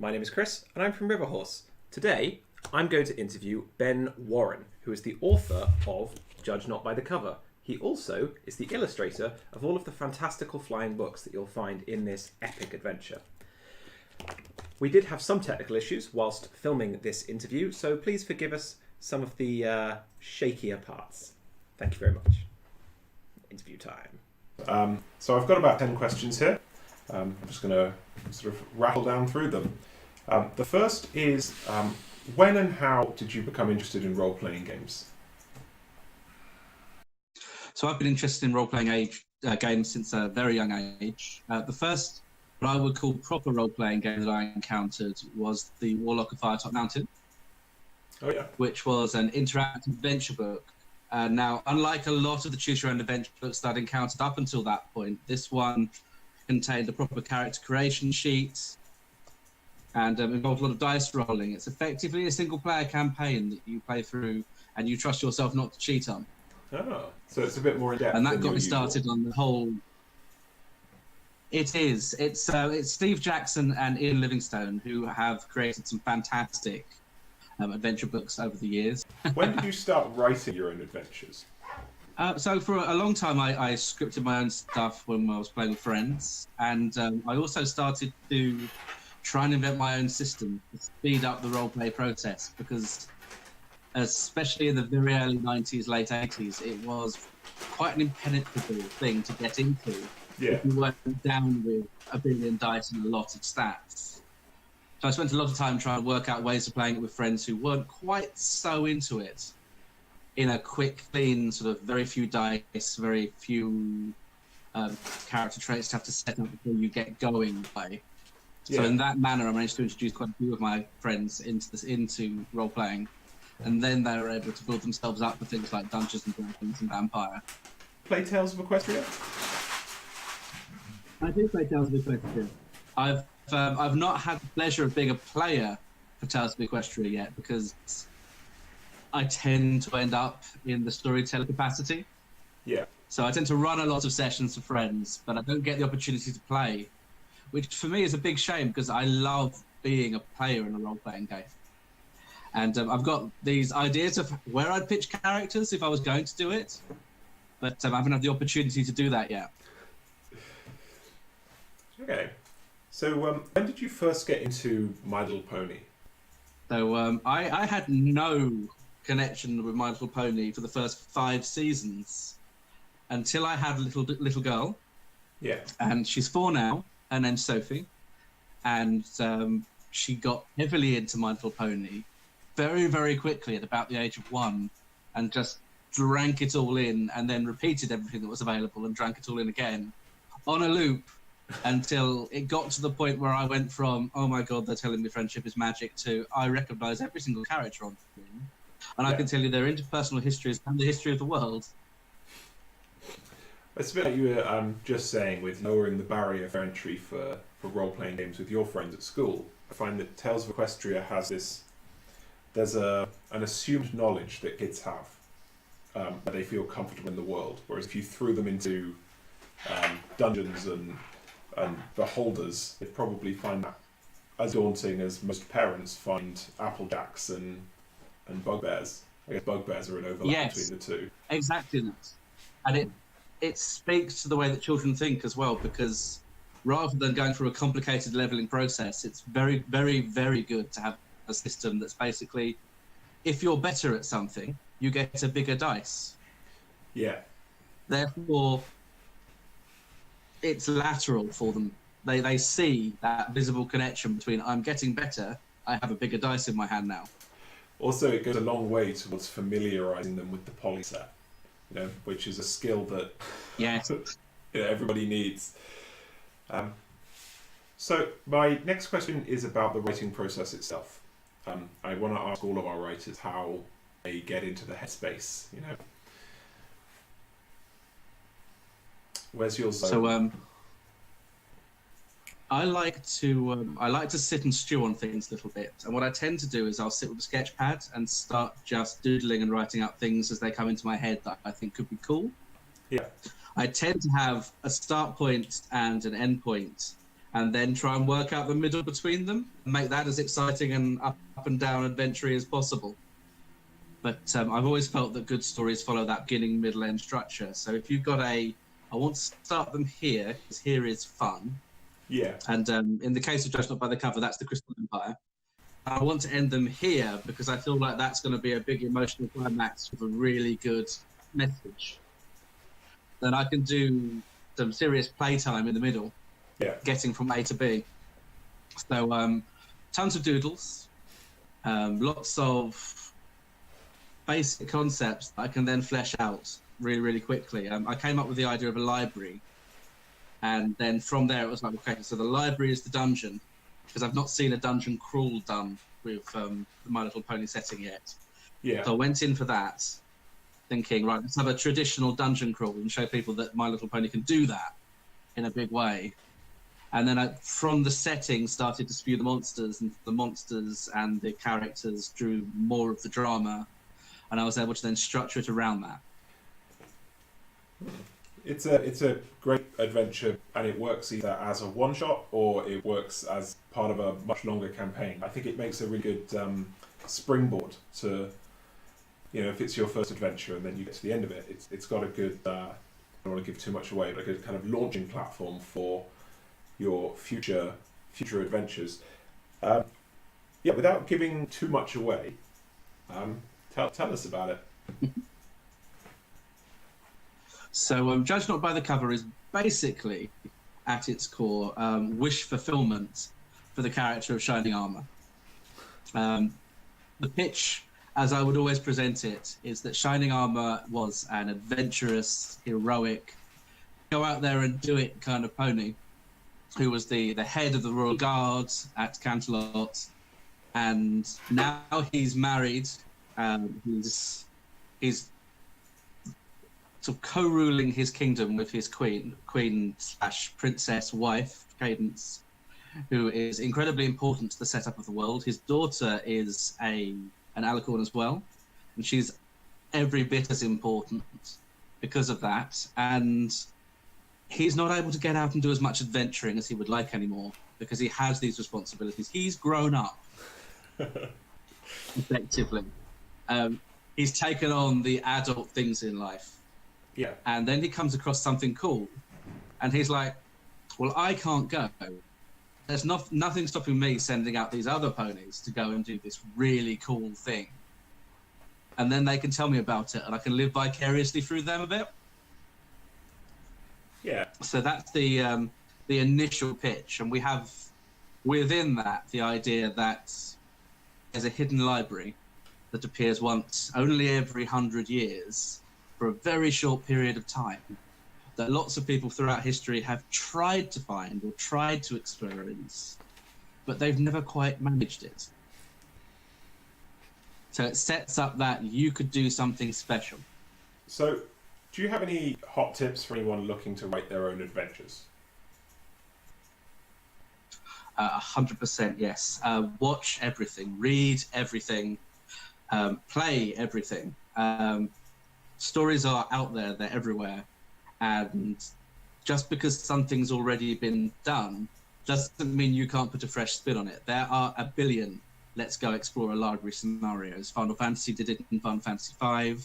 My name is Chris, and I'm from Riverhorse. Today, I'm going to interview Ben Warren, who is the author of Judge Not by the Cover. He also is the illustrator of all of the fantastical flying books that you'll find in this epic adventure. We did have some technical issues whilst filming this interview, so please forgive us some of the shakier parts. Thank you very much. Interview time. So I've got about 10 questions here. I'm just going to sort of rattle down through them. The first is, when and how did you become interested in role-playing games? So I've been interested in role-playing games since a very young age. The first, what I would call proper role-playing game that I encountered was the Warlock of Firetop Mountain, which was an interactive adventure book. Now, unlike a lot of the choose-your-own adventure books that I'd encountered up until that point, this one contained a proper character creation sheet and involved a lot of dice rolling. It's effectively a single-player campaign that you play through and you trust yourself not to cheat on. Oh, so it's a bit more in-depth. And that got me started on the whole... It is. It's Steve Jackson and Ian Livingstone who have created some fantastic adventure books over the years. When did you start writing your own adventures? So for a long time, I scripted my own stuff when I was playing with friends, and I also started to try and invent my own system to speed up the roleplay process, because especially in the very early 90s, late 80s, it was quite an impenetrable thing to get into if you weren't down with a billion dice and a lot of stats. So I spent a lot of time trying to work out ways of playing it with friends who weren't quite so into it, in a quick, clean, sort of very few dice, very few character traits to have to set up before you get going way. So in that manner, I managed to introduce quite a few of my friends into role-playing, and then they were able to build themselves up with things like Dungeons and Dragons and Vampire. Play Tails of Equestria? I do play Tails of Equestria. I've not had the pleasure of being a player for Tails of Equestria yet, because I tend to end up in the storyteller capacity. Yeah. So I tend to run a lot of sessions for friends, but I don't get the opportunity to play, which for me is a big shame, because I love being a player in a role-playing game. And I've got these ideas of where I'd pitch characters if I was going to do it, but I haven't had the opportunity to do that yet. Okay. So when did you first get into My Little Pony? So I had no connection with My Little Pony for the first 5 seasons until I had a little girl. Yeah. And she's 4 now. Her name's Sophie. And she got heavily into My Little Pony very, very quickly at about the age of 1, and just drank it all in, and then repeated everything that was available and drank it all in again on a loop until it got to the point where I went from, oh my God, they're telling me friendship is magic, to I recognise every single character on the screen. And I can tell you their interpersonal histories and the history of the world. It's a bit like you were just saying with lowering the barrier for entry for role-playing games with your friends at school. I find that Tails of Equestria has this... There's an assumed knowledge that kids have, that they feel comfortable in the world. Whereas if you threw them into dungeons and beholders, they'd probably find that as daunting as most parents find Applejacks and bugbears. I guess bugbears are an overlap between the two. Exactly that. And it speaks to the way that children think as well, because rather than going through a complicated leveling process, it's very, very, very good to have a system that's basically, if you're better at something, you get a bigger dice. Yeah. Therefore, it's lateral for them. They see that visible connection between I'm getting better, I have a bigger dice in my hand now. Also, it goes a long way towards familiarising them with the poly set, which is a skill that everybody needs. So my next question is about the writing process itself. I want to ask all of our writers how they get into the headspace. Where's your zone? So I like to sit and stew on things a little bit, and what I tend to do is I'll sit with a sketch pad and start just doodling and writing out things as they come into my head that I think could be cool. Yeah. I tend to have a start point and an end point, and then try and work out the middle between them and make that as exciting and up and down adventure as possible. But I've always felt that good stories follow that beginning, middle, end structure. So if you've got I want to start them here, because here is fun. Yeah. And in the case of Judged Not by the Cover, that's the Crystal Empire. I want to end them here because I feel like that's going to be a big emotional climax with a really good message. Then I can do some serious playtime in the middle, getting from A to B. So tons of doodles, lots of basic concepts that I can then flesh out really, really quickly. I came up with the idea of a library, and then from there it was like, okay, so the library is the dungeon, because I've not seen a dungeon crawl done with the My Little Pony setting yet. Yeah. So I went in for that, thinking, right, let's have a traditional dungeon crawl and show people that My Little Pony can do that in a big way. And then from the setting, started to spew the monsters, and the monsters and the characters drew more of the drama, and I was able to then structure it around that. It's a great adventure, and it works either as a one-shot or it works as part of a much longer campaign. I think it makes a really good springboard to, if it's your first adventure and then you get to the end of it, it's got a good, I don't want to give too much away, but a good kind of launching platform for your future adventures. Without giving too much away, tell us about it. So Judged Not by the Cover is basically, at its core, wish fulfillment for the character of Shining Armour. The pitch, as I would always present it, is that Shining Armour was an adventurous, heroic, go out there and do it kind of pony, who was the head of the Royal Guard at Canterlot, and now he's married. He's sort of co-ruling his kingdom with his queen/princess wife, Cadence, who is incredibly important to the setup of the world. His daughter is an alicorn as well, and she's every bit as important because of that. And he's not able to get out and do as much adventuring as he would like anymore because he has these responsibilities. He's grown up, effectively. He's taken on the adult things in life. Yeah. And then he comes across something cool, and he's like, well, I can't go. There's nothing stopping me sending out these other ponies to go and do this really cool thing. And then they can tell me about it, and I can live vicariously through them a bit. Yeah. So that's the initial pitch, and we have within that the idea that there's a hidden library that appears once only every 100 years for a very short period of time, that lots of people throughout history have tried to find or tried to experience, but they've never quite managed it. So it sets up that you could do something special. So, do you have any hot tips for anyone looking to write their own adventures? 100% yes. Watch everything, read everything, play everything. Stories are out there, they're everywhere. And just because something's already been done doesn't mean you can't put a fresh spin on it. There are a billion let's go explore a library scenarios. Final Fantasy did it in Final Fantasy V.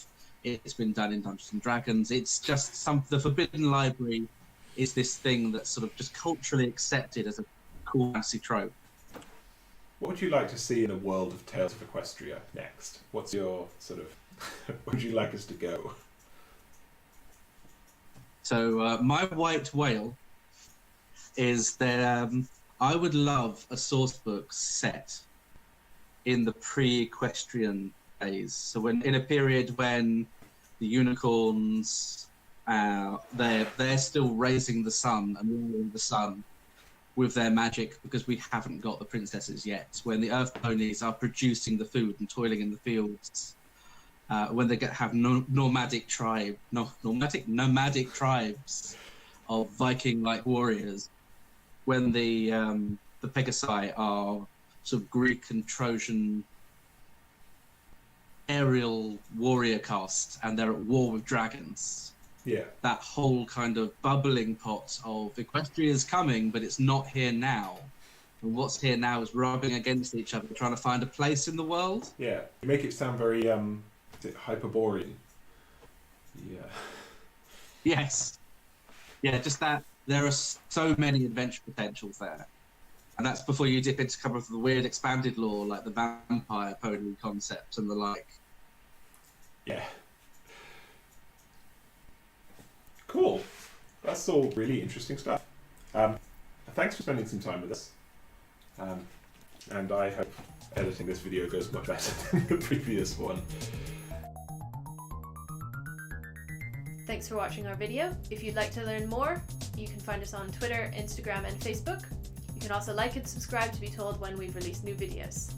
It's been done in Dungeons and Dragons. It's just the Forbidden Library is this thing that's sort of just culturally accepted as a cool fantasy trope. What would you like to see in the world of Tails of Equestria next? What's your sort of... where would you like us to go? So my white whale is that I would love a source book set in the pre-Equestrian days. So when in a period when the unicorns, they're still raising the sun and ruling the sun with their magic, because we haven't got the princesses yet. When the earth ponies are producing the food and toiling in the fields. When they have nomadic tribes of Viking-like warriors. When the Pegasi are sort of Greek and Trojan aerial warrior caste, and they're at war with dragons. Yeah. that whole kind of bubbling pot of Equestria is coming, but it's not here now. And what's here now is rubbing against each other, trying to find a place in the world. Yeah. You make it sound very is it Hyperborean? Yeah. Yes. Yeah, just that there are so many adventure potentials there. And that's before you dip into kind of the weird expanded lore, like the vampire pony concept and the like. Yeah. Cool. That's all really interesting stuff. Thanks for spending some time with us. And I hope editing this video goes much better than the previous one. Thanks for watching our video. If you'd like to learn more, you can find us on Twitter, Instagram and Facebook. You can also like and subscribe to be told when we've released new videos.